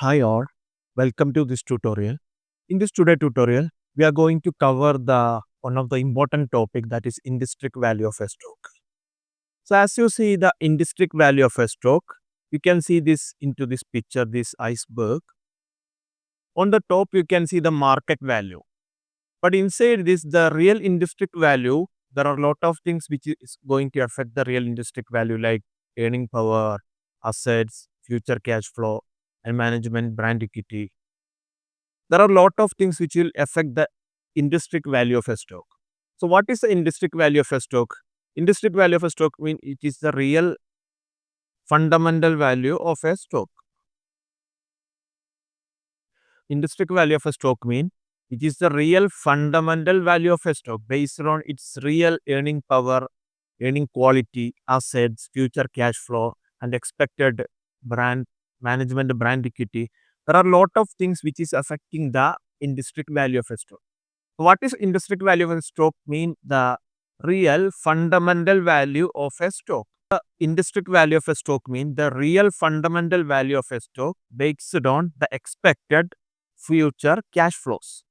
Hi all, welcome to this tutorial. In this today tutorial, we are going to cover the one of the important topic that is intrinsic value of a stock. So as you see the intrinsic value of a stock, you can see this into this picture, this iceberg. On the top, you can see the market value. But inside this, the real intrinsic value, there are a lot of things which is going to affect the real intrinsic value like earning power, assets, future cash flow, and management brand equity. There are a lot of things which will affect the intrinsic value of a stock. So, what is the intrinsic value of a stock? Intrinsic value of a stock means it is the real fundamental value of a stock. Intrinsic value of a stock means it is the real fundamental value of a stock based on its real earning power, earning quality, assets, future cash flow, and expected brand management brand equity. There are a lot of things which is affecting the intrinsic value of a stock. What is intrinsic value of a stock mean? The real fundamental value of a stock. The intrinsic value of a stock mean the real fundamental value of a stock based on the expected future cash flows.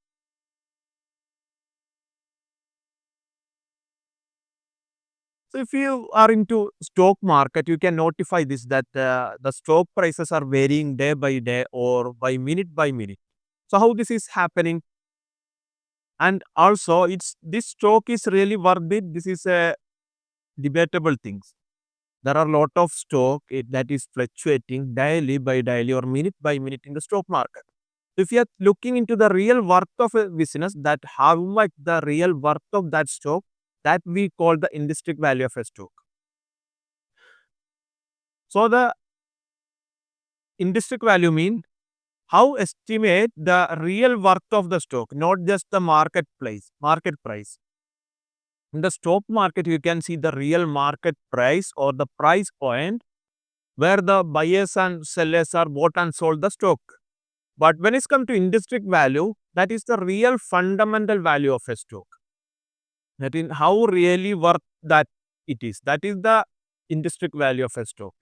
So if you are into stock market, you can notify this that the stock prices are varying day by day or by minute. So how this is happening? And also it's this stock is really worth it. This is a debatable things. There are a lot of stock that is fluctuating daily by daily or minute by minute in the stock market. If you are looking into the real worth of a business, that how much the real worth of that stock, that we call the intrinsic value of a stock. So the intrinsic value mean how estimate the real worth of the stock, not just the market price. In the stock market, you can see the real market price or the price point where the buyers and sellers are bought and sold the stock. But when it's come to intrinsic value, that is the real fundamental value of a stock. That is how really worth that it is. That is the intrinsic value of a stock.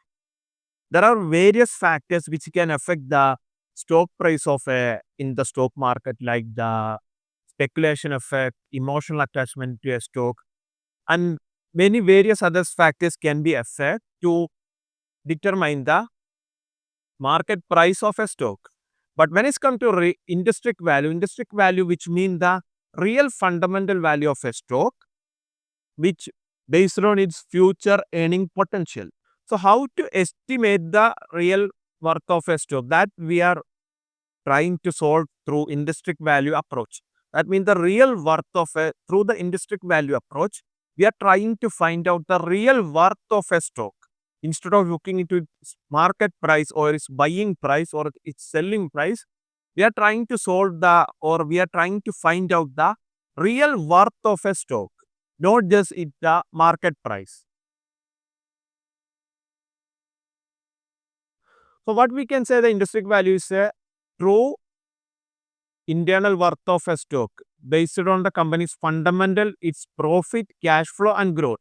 There are various factors which can affect the stock price of a in the stock market, like the speculation effect, emotional attachment to a stock, and many various other factors can be affect to determine the market price of a stock. But when it's come to intrinsic value which mean the real fundamental value of a stock, which based on its future earning potential. So how to estimate the real worth of a stock? That we are trying to solve through intrinsic value approach. That means the real worth of a through the intrinsic value approach, we are trying to find out the real worth of a stock. Instead of looking into its market price or its buying price or its selling price, we are trying to solve the or we are trying to find out the real worth of a stock, not just the market price. So what we can say the intrinsic value is a true internal worth of a stock based on the company's fundamental, its profit, cash flow, and growth.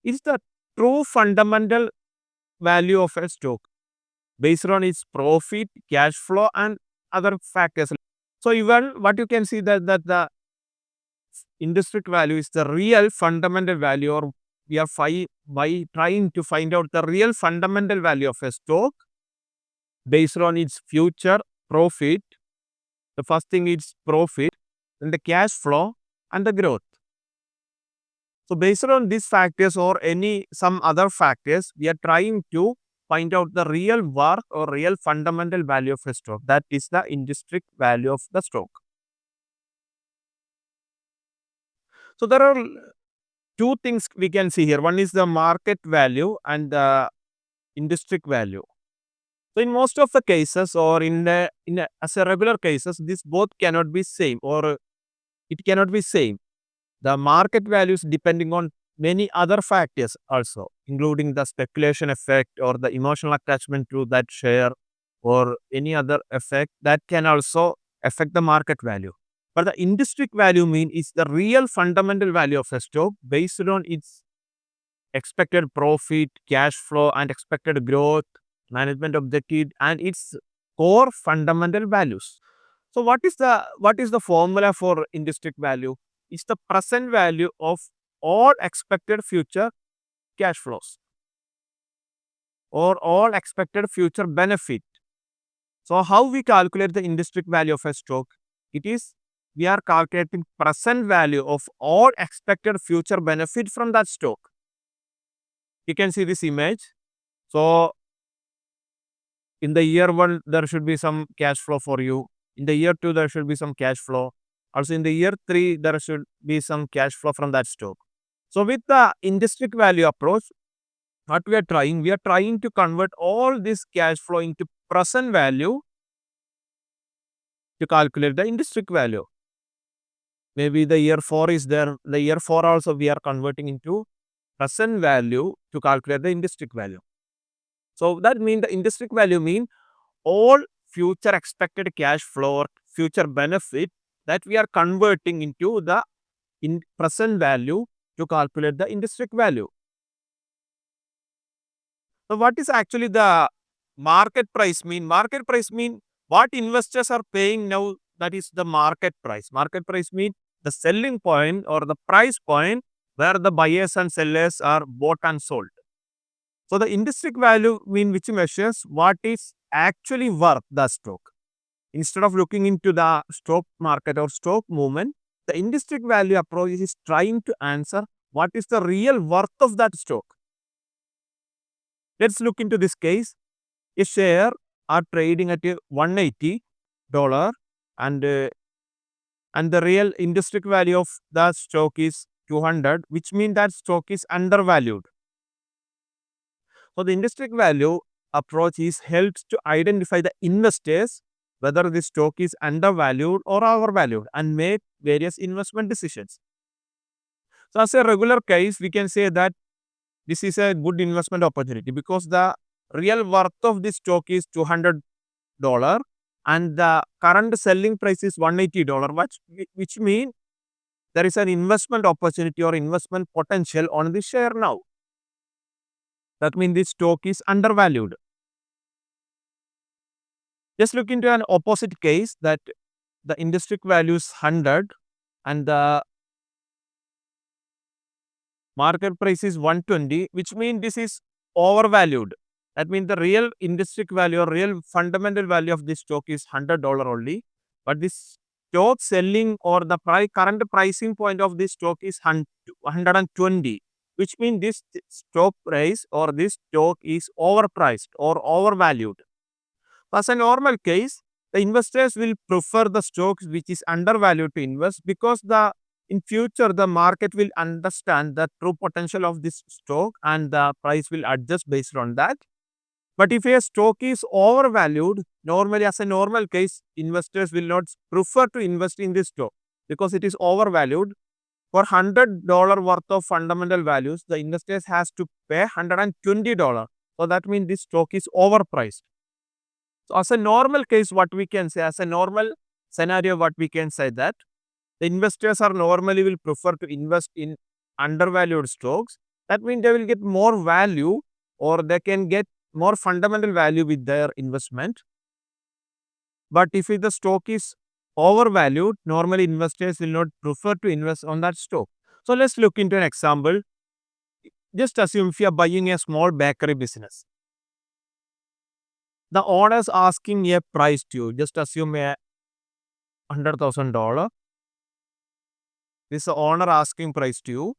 It's the true fundamental value of a stock based on its profit, cash flow, and other factors. So even what you can see that the intrinsic value is the real fundamental value, or we are by trying to find out the real fundamental value of a stock based on its future profit. The first thing is profit, then the cash flow, and the growth. So based on these factors or some other factors, we are trying to find out the real worth or real fundamental value of a stock. That is the intrinsic value of the stock. So there are two things we can see here. One is the market value and the intrinsic value. So in most of the cases or as a regular cases, this both cannot be same or it cannot be same. The market values depending on many other factors also, including the speculation effect or the emotional attachment to that share or any other effect that can also affect the market value. But the intrinsic value mean is the real fundamental value of a stock based on its expected profit, cash flow, and expected growth, management objective, and its core fundamental values. So what is the formula for intrinsic value? It's the present value of all expected future cash flows or all expected future benefit. So how we calculate the intrinsic value of a stock? It is we are calculating present value of all expected future benefit from that stock. You can see this image. So in the year 1 there should be some cash flow for you. In the year 2 there should be some cash flow. Also in the year 3 there should be some cash flow from that stock. So with the intrinsic value approach, what we are trying to convert all this cash flow into present value to calculate the intrinsic value. Maybe the year 4 is there. The year 4 also we are converting into present value to calculate the intrinsic value. So that means the intrinsic value mean all future expected cash flow or future benefit that we are converting into the present value to calculate the intrinsic value. So what is actually the market price mean? Market price mean what investors are paying now, that is the market price. Market price mean the selling point or the price point where the buyers and sellers are bought and sold. So the intrinsic value mean which measures what is actually worth the stock. Instead of looking into the stock market or stock movement, the intrinsic value approach is trying to answer what is the real worth of that stock. Let's look into this case. A share are trading at $180 and the real intrinsic value of the stock is 200, which means that stock is undervalued. So the intrinsic value approach helps to identify the investors whether the stock is undervalued or overvalued and make various investment decisions. So as a regular case, we can say that this is a good investment opportunity because the real worth of this stock is $200 and the current selling price is $180, which means there is an investment opportunity or investment potential on the share now. That means this stock is undervalued. Just look into an opposite case that the intrinsic value is 100 and the market price is 120, which means this is overvalued. That means the real intrinsic value or real fundamental value of this stock is $100 only. But this stock selling or the current pricing point of this stock is 120, which means this stock price or this stock is overpriced or overvalued. As a normal case, the investors will prefer the stocks which is undervalued to invest because in future the market will understand the true potential of this stock and the price will adjust based on that. But if a stock is overvalued, normally as a normal case, investors will not prefer to invest in this stock because it is overvalued. For $100 worth of fundamental values, the investors has to pay $120. So that means this stock is overpriced. So as a normal case, what we can say, as a normal scenario, what we can say that the investors are normally will prefer to invest in undervalued stocks. That means they will get more value or they can get more fundamental value with their investment. But if the stock is overvalued, normally investors will not prefer to invest on that stock. So let's look into an example. Just assume if you are buying a small bakery business. The owner is asking a price to you. Just assume a $100,000. This is the owner asking price to you.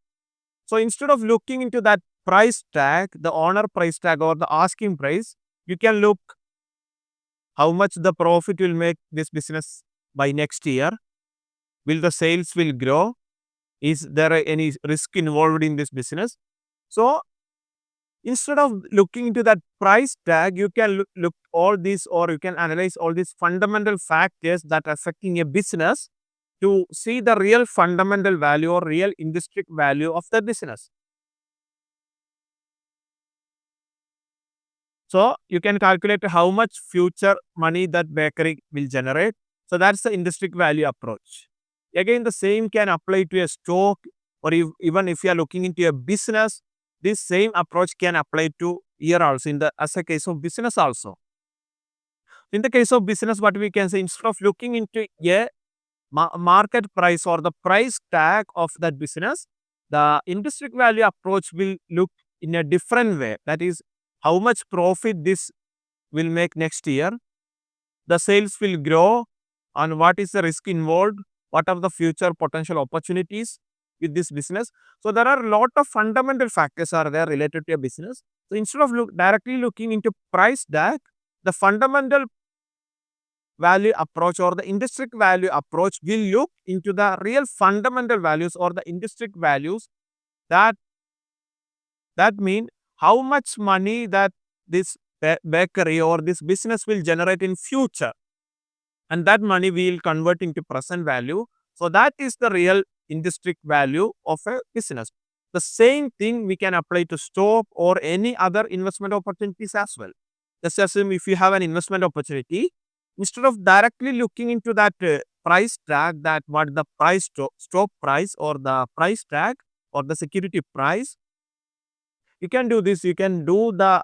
So instead of looking into that price tag, the owner price tag or the asking price, you can look how much the profit will make this business by next year. Will the sales will grow? Is there any risk involved in this business? So instead of looking into that price tag, you can look all these or you can analyze all these fundamental factors that are affecting a business to see the real fundamental value or real intrinsic value of the business. So you can calculate how much future money that bakery will generate. So that's the intrinsic value approach. Again, the same can apply to a stock or even if you are looking into a business, this same approach can apply to year also, as a case of business also. In the case of business, what we can say, instead of looking into a market price or the price tag of that business, the intrinsic value approach will look in a different way. That is, how much profit this will make next year, the sales will grow, and what is the risk involved, what are the future potential opportunities with this business. So there are a lot of fundamental factors are there related to a business. So instead of directly looking into price tag, the fundamental value approach or the intrinsic value approach will look into the real fundamental values or the intrinsic values that mean how much money that this bakery or this business will generate in future, and that money will convert into present value. So that is the real intrinsic value of a business. The same thing we can apply to stock or any other investment opportunities as well. Let's assume if you have an investment opportunity, instead of directly looking into that price tag, that what the price stock price or the price tag or the security price, you can do this. You can do the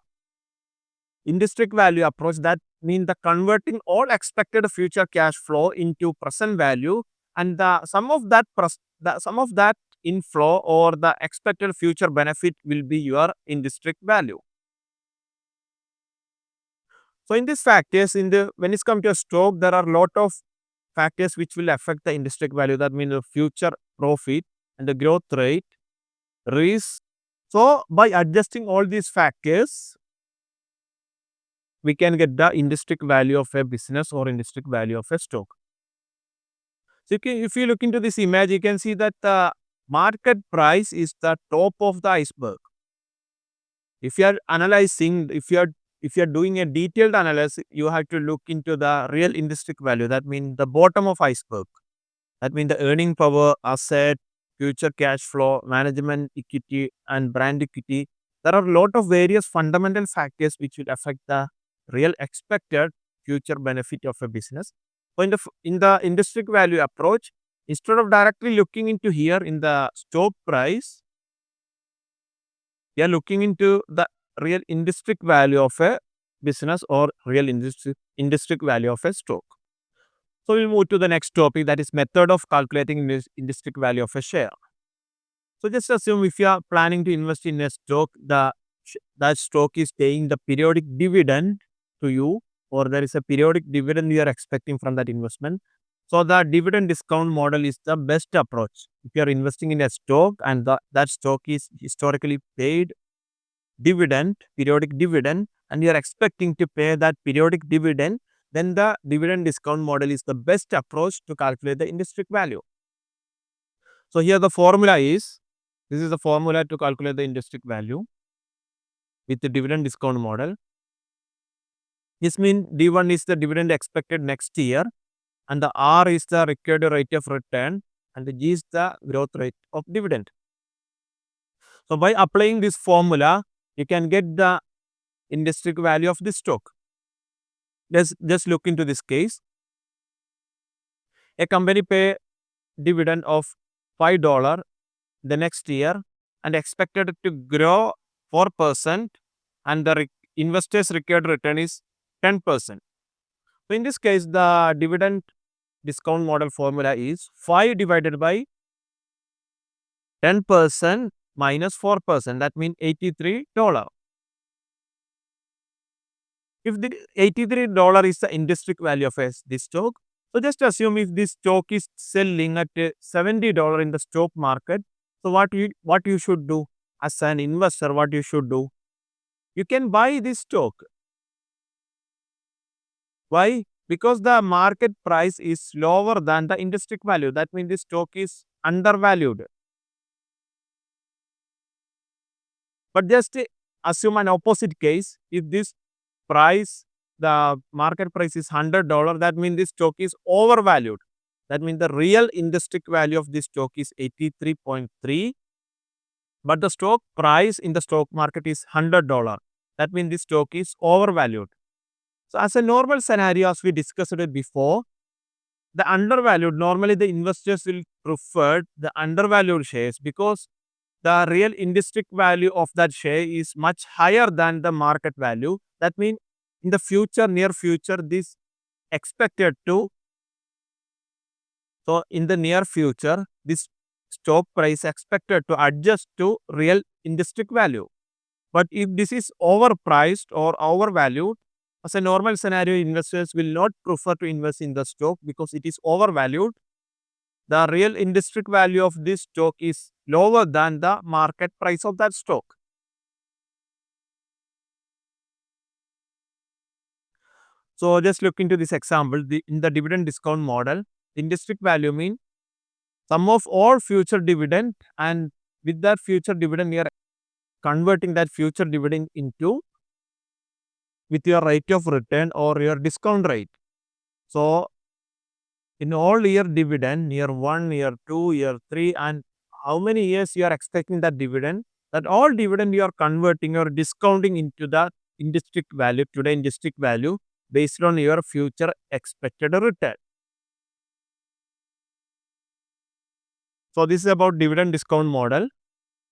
intrinsic value approach. That means the converting all expected future cash flow into present value, and the sum of that inflow or the expected future benefit will be your intrinsic value. So in these factors, when it comes to a stock, there are a lot of factors which will affect the intrinsic value. That means the future profit and the growth rate, risk. So by adjusting all these factors, we can get the intrinsic value of a business or intrinsic value of a stock. So if you look into this image, you can see that the market price is the top of the iceberg. If you are analyzing, if you are doing a detailed analysis, you have to look into the real intrinsic value. That means the bottom of iceberg. That means the earning power, asset, future cash flow, management equity, and brand equity. There are a lot of various fundamental factors which will affect the real expected future benefit of a business. So in the intrinsic value approach, instead of directly looking into here in the stock price, we are looking into the real intrinsic value of a business or real intrinsic value of a stock. So we'll move to the next topic, that is method of calculating intrinsic value of a share. So just assume if you are planning to invest in a stock, that stock is paying the periodic dividend to you, or there is a periodic dividend you are expecting from that investment. So the dividend discount model is the best approach. If you are investing in a stock and that stock is historically paid dividend, periodic dividend, and you are expecting to pay that periodic dividend, then the dividend discount model is the best approach to calculate the intrinsic value. So here the formula is, this is the formula to calculate the intrinsic value with the dividend discount model. This means D1 is the dividend expected next year, and the R is the required rate of return, and the G is the growth rate of dividend. So by applying this formula, you can get the intrinsic value of this stock. Let's just look into this case. A company pay dividend of $5 the next year and expected to grow 4%, and the investors required return is 10%. So in this case, the dividend discount model formula is 5 divided by 10% minus 4%. That means $83. If the $83 is the intrinsic value of this stock, so just assume if this stock is selling at $70 in the stock market, so what you should do as an investor, what you should do? You can buy this stock. Why? Because the market price is lower than the intrinsic value. That means this stock is undervalued. But just assume an opposite case. If this price, the market price is $100, that means this stock is overvalued. That means the real intrinsic value of this stock is 83.3, but the stock price in the stock market is $100. That means this stock is overvalued. So as a normal scenario, as we discussed it before, the undervalued, normally the investors will prefer the undervalued shares, because the real intrinsic value of that share is much higher than the market value. That means in the future, near future, this expected to, so in the near future, this stock price expected to adjust to real intrinsic value. But if this is overpriced or overvalued, as a normal scenario, investors will not prefer to invest in the stock because it is overvalued. The real intrinsic value of this stock is lower than the market price of that stock. So just look into this example. In the dividend discount model, intrinsic value means sum of all future dividend, and with that future dividend, you are converting that future dividend into with your rate of return or your discount rate. So in all year dividend, year 1, year 2, year 3, and how many years you are expecting that dividend, that all dividend you are converting or discounting into the intrinsic value, today intrinsic value, based on your future expected return. So this is about dividend discount model.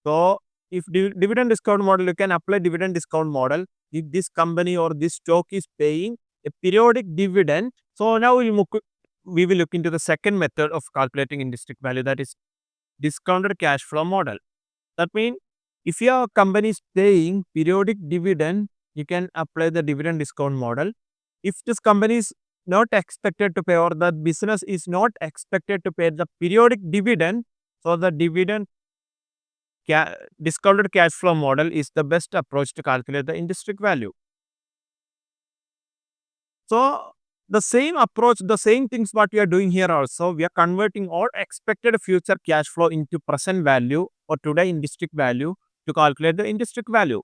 So if dividend discount model, you can apply dividend discount model if this company or this stock is paying a periodic dividend. So now we will look into the second method of calculating intrinsic value, that is discounted cash flow model. That means if your company is paying periodic dividend, you can apply the dividend discount model. If this company is not expected to pay or the business is not expected to pay the periodic dividend, so the discounted cash flow model is the best approach to calculate the intrinsic value. So the same approach, the same things what we are doing here also, we are converting all expected future cash flow into present value or today intrinsic value to calculate the intrinsic value.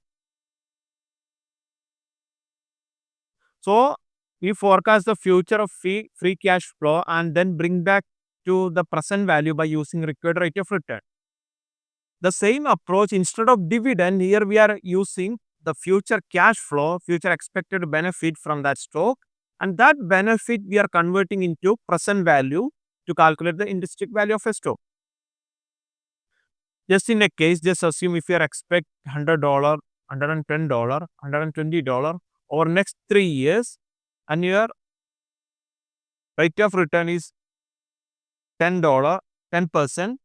So we forecast the future of free cash flow and then bring back to the present value by using required rate of return. The same approach, instead of dividend, here we are using the future cash flow, future expected benefit from that stock, and that benefit we are converting into present value to calculate the intrinsic value of a stock. Just in a case, just assume if you are expect $100, $110, $120 over next 3 years, and your rate of return is $10, 10%,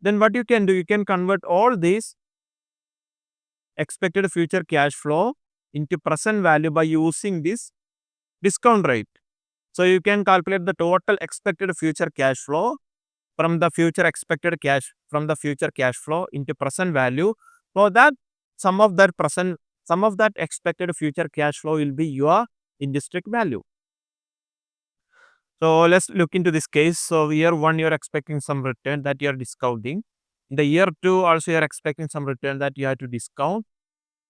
then what you can do, you can convert all these expected future cash flow into present value by using this discount rate. So you can calculate the total expected future cash flow from the future cash flow into present value. So that some of that expected future cash flow will be your intrinsic value. So let's look into this case. So year 1 you are expecting some return that you are discounting. In the year 2 also you are expecting some return that you have to discount.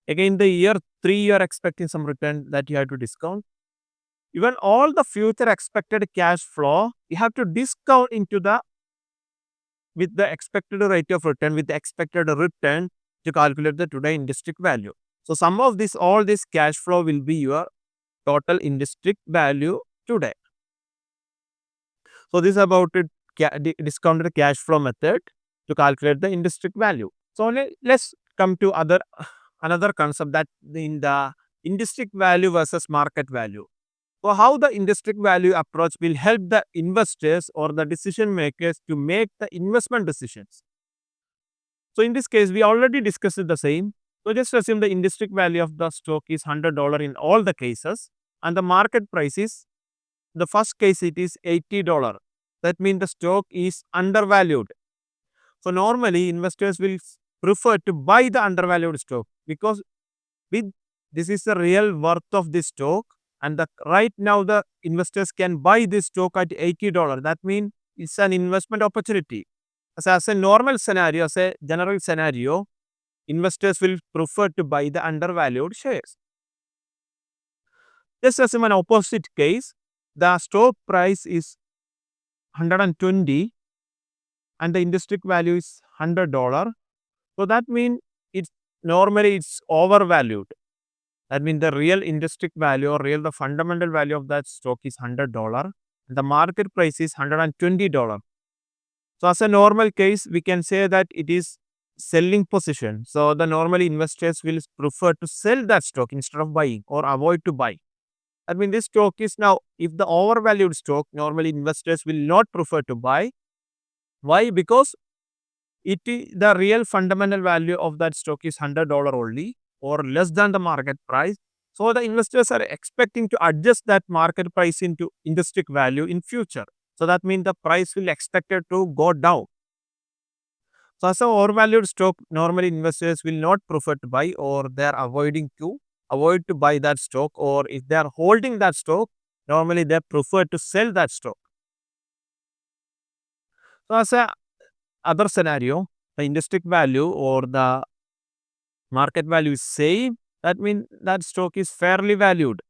Again, the year 3 you are expecting some return that you have to discount. Even all the future expected cash flow, you have to discount into with the expected rate of return, with the expected return to calculate the today intrinsic value. So some of all this cash flow will be your total intrinsic value today. So this is about it, discounted cash flow method to calculate the intrinsic value. So let's come to another concept, that in the intrinsic value versus market value. So how the intrinsic value approach will help the investors or the decision makers to make the investment decisions. So in this case, we already discussed the same. So just assume the intrinsic value of the stock is $100 in all the cases, and the market price is, the first case it is $80. That means the stock is undervalued. So normally investors will prefer to buy the undervalued stock because this is the real worth of this stock, and right now the investors can buy this stock at $80. That means it's an investment opportunity. As a normal scenario, as a general scenario, investors will prefer to buy the undervalued shares. Just as in an opposite case, the stock price is 120 and the intrinsic value is $100. So that means it's overvalued. That means the real intrinsic value or the fundamental value of that stock is $100 and the market price is $120. So as a normal case, we can say that it is selling position. So the normally investors will prefer to sell that stock instead of buying or avoid to buy. I mean, this stock is now, if the overvalued stock, normally investors will not prefer to buy. Why? Because the real fundamental value of that stock is $100 only or less than the market price. So the investors are expecting to adjust that market price into intrinsic value in future. So that means the price will expected to go down. So as a overvalued stock, normally investors will not prefer to buy or they are avoid to buy that stock, or if they are holding that stock, normally they prefer to sell that stock. So as a other scenario, the intrinsic value or the market value is same, that means that stock is fairly valued.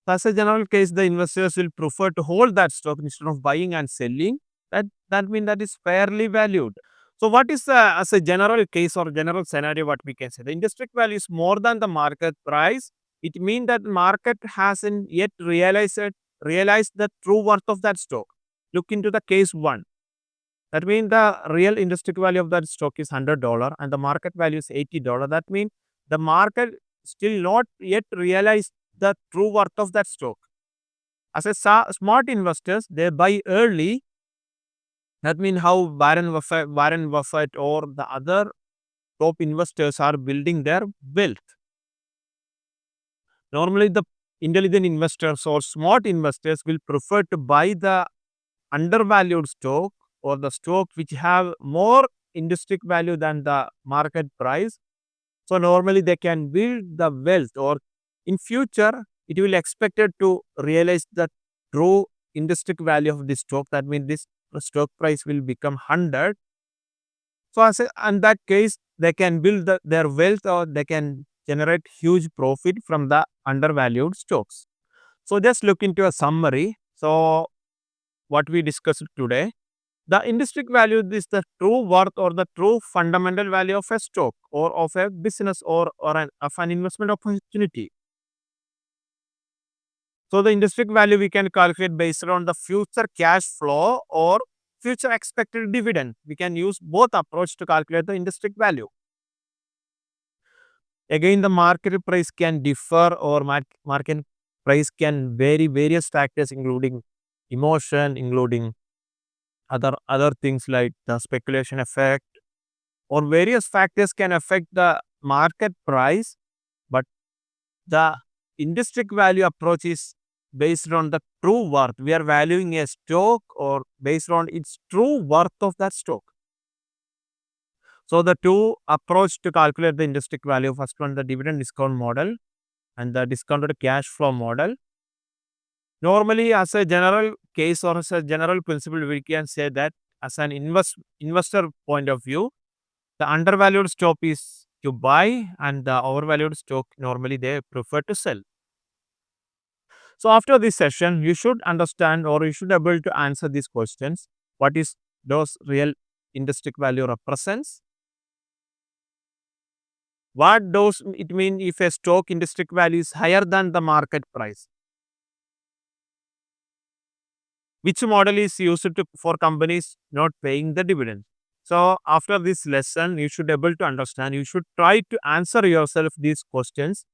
So as a general case, the investors will prefer to hold that stock instead of buying and selling. That means that is fairly valued. So what is as a general case or general scenario, what we can say? The intrinsic value is more than the market price. It means that market hasn't yet realized the true worth of that stock. Look into the case 1. That means the real intrinsic value of that stock is $100 and the market value is $80. That means the market still not yet realized the true worth of that stock. As a smart investors, they buy early. That means how Warren Buffett or the other top investors are building their wealth. Normally, the intelligent investors or smart investors will prefer to buy the undervalued stock or the stock which have more intrinsic value than the market price. So normally they can build the wealth, or in future it will expected to realize the true intrinsic value of this stock. That means this stock price will become 100. So as in that case, they can build their wealth or they can generate huge profit from the undervalued stocks. So just look into a summary. So what we discussed today, the intrinsic value is the true worth or the true fundamental value of a stock or of a business of an investment opportunity. So the intrinsic value we can calculate based on the future cash flow or future expected dividend. We can use both approach to calculate the intrinsic value. Again, the market price can differ or market price can vary various factors including emotion, including other things like the speculation effect, or various factors can affect the market price, but the intrinsic value approach is based on the true worth. We are valuing a stock or based on its true worth of that stock. So the two approach to calculate the intrinsic value, first one the dividend discount model and the discounted cash flow model. Normally, as a general case or as a general principle, we can say that as an investor point of view, the undervalued stock is to buy and the overvalued stock normally they prefer to sell. So after this session, you should understand or you should be able to answer these questions. What is those real intrinsic value represents? What does it mean if a stock intrinsic value is higher than the market price? Which model is used for companies not paying the dividend? So after this lesson, you should be able to understand. You should try to answer yourself these questions.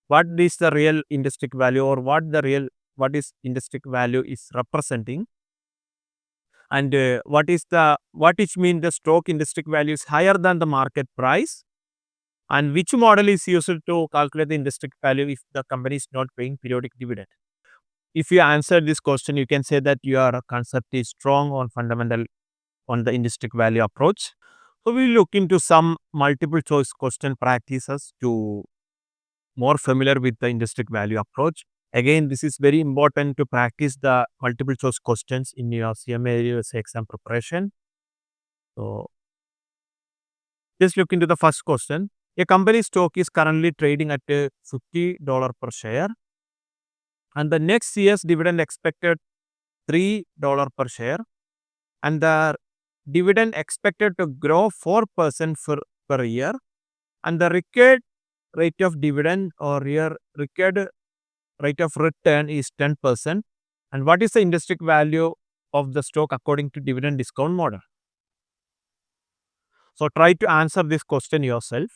What is the real intrinsic value, or what is intrinsic value is representing, and what it mean the stock intrinsic value is higher than the market price, and which model is used to calculate the intrinsic value if the company is not paying periodic dividend. If you answer this question, you can say that your concept is strong on fundamental on the intrinsic value approach. So we look into some multiple choice question practices to more familiar with the intrinsic value approach. Again, this is very important to practice the multiple choice questions in your CMA USA exam preparation. So just look into the first question. A company stock is currently trading at $50 per share, and the next year's dividend expected $3 per share, and the dividend expected to grow 4% per year, and the required rate of dividend or required rate of return is 10%. And what is the intrinsic value of the stock according to dividend discount model? So try to answer this question yourself.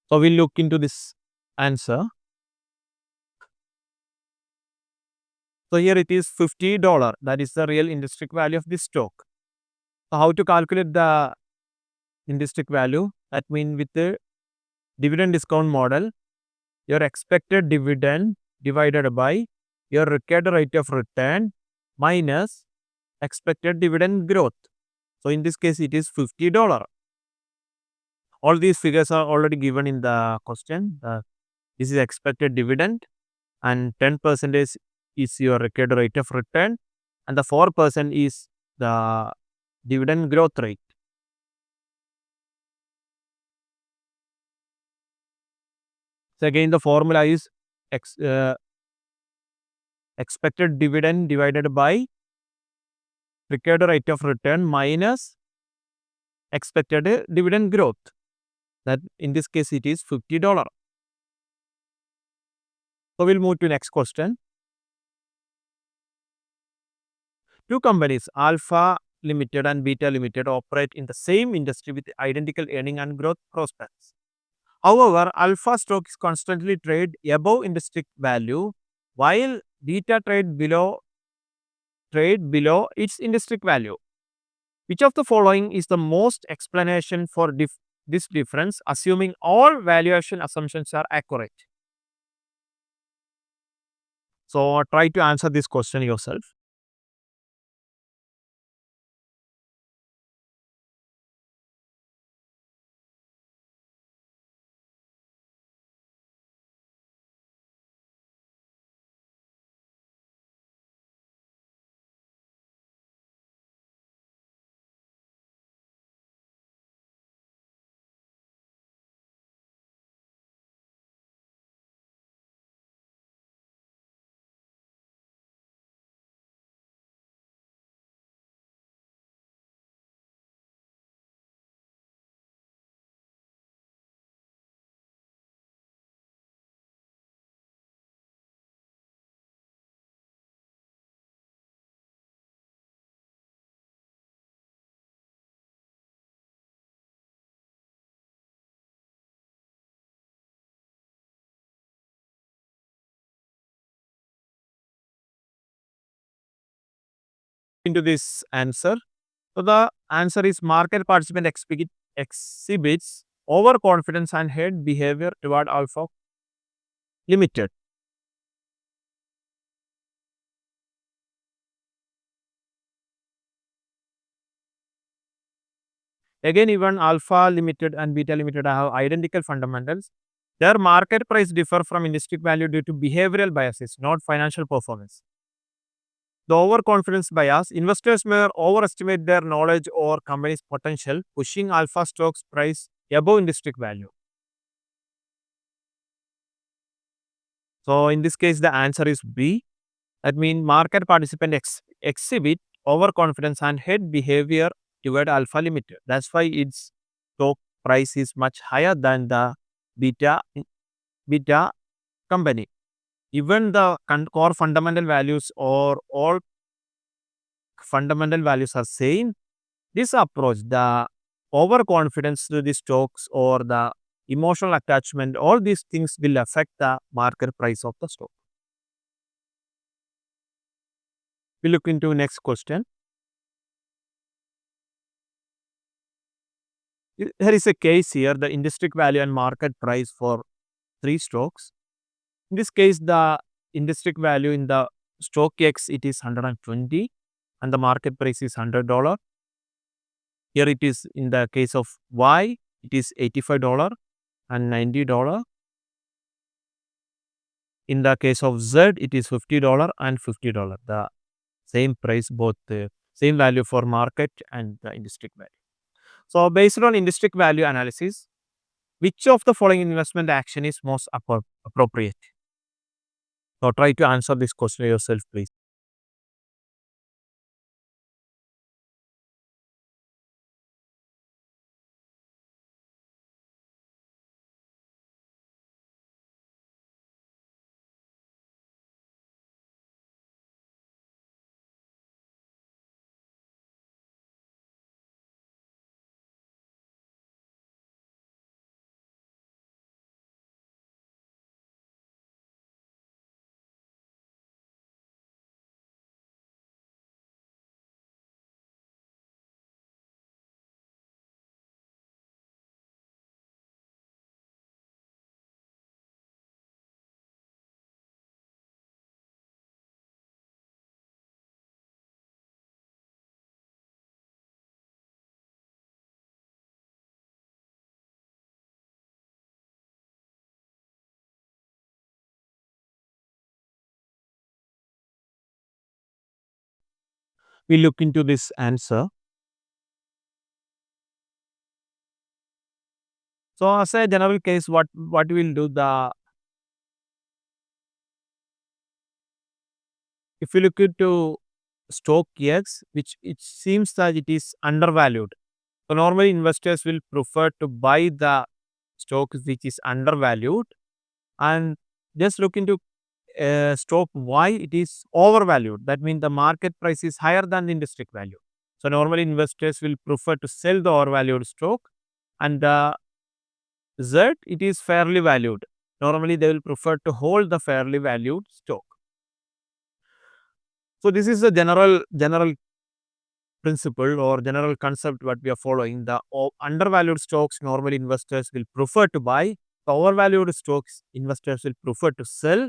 So we'll look into this answer. So here it is $50. That is the real intrinsic value of this stock. So how to calculate the intrinsic value? That means with the dividend discount model, your expected dividend divided by your required rate of return minus expected dividend growth. So in this case, it is $50. All these figures are already given in the question. This is expected dividend, and 10% is your required rate of return, and the 4% is the dividend growth rate. So again, the formula is expected dividend divided by required rate of return minus expected dividend growth. That in this case, it is $50. So we'll move to next question. Two companies, Alpha Limited and Beta Limited, operate in the same industry with identical earning and growth prospects. However, Alpha stock is constantly traded above intrinsic value, while Beta trade below its intrinsic value. Which of the following is the most explanation for this difference, assuming all valuation assumptions are accurate? So try to answer this question yourself. Into this answer. So the answer is market participant exhibits overconfidence and hate behavior toward Alpha Limited. Again, even Alpha Limited and Beta Limited have identical fundamentals. Their market price differ from intrinsic value due to behavioral biases, not financial performance. The overconfidence bias, investors may overestimate their knowledge or company's potential, pushing alpha stocks price above intrinsic value. So in this case, the answer is B. That means market participant exhibit overconfidence and hate behavior toward Alpha Limited. That's why its stock price is much higher than the beta company. Even the core fundamental values or all fundamental values are same. This approach, the overconfidence to the stocks or the emotional attachment, all these things will affect the market price of the stock. We look into next question. There is a case here, the intrinsic value and market price for 3 stocks. In this case, the intrinsic value in the stock X, it is 120 and the market price is $100. Here it is in the case of Y, it is $85 and $90. In the case of Z, it is $50 and $50. The same price, both the same value for market and the intrinsic value. So based on intrinsic value analysis, which of the following investment action is most appropriate? So try to answer this question yourself, please. We look into this answer. So as a general case, what we'll do, if you look into stock X, which it seems that it is undervalued. So normally investors will prefer to buy the stock which is undervalued, and just look into stock Y, it is overvalued. That means the market price is higher than the intrinsic value. So normally investors will prefer to sell the overvalued stock, and the Z, it is fairly valued. Normally they will prefer to hold the fairly valued stock. So this is the general principle or general concept what we are following. The undervalued stocks normally investors will prefer to buy. The overvalued stocks investors will prefer to sell.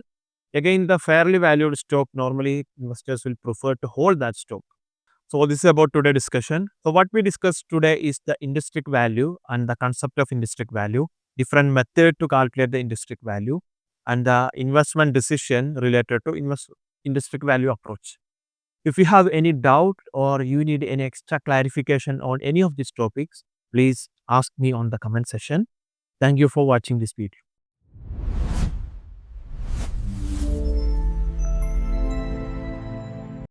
Again, the fairly valued stock normally investors will prefer to hold that stock. So this is about today's discussion. So what we discussed today is the intrinsic value and the concept of intrinsic value, different method to calculate the intrinsic value, and the investment decision related to intrinsic value approach. If you have any doubt or you need any extra clarification on any of these topics, please ask me on the comment section. Thank you for watching this video.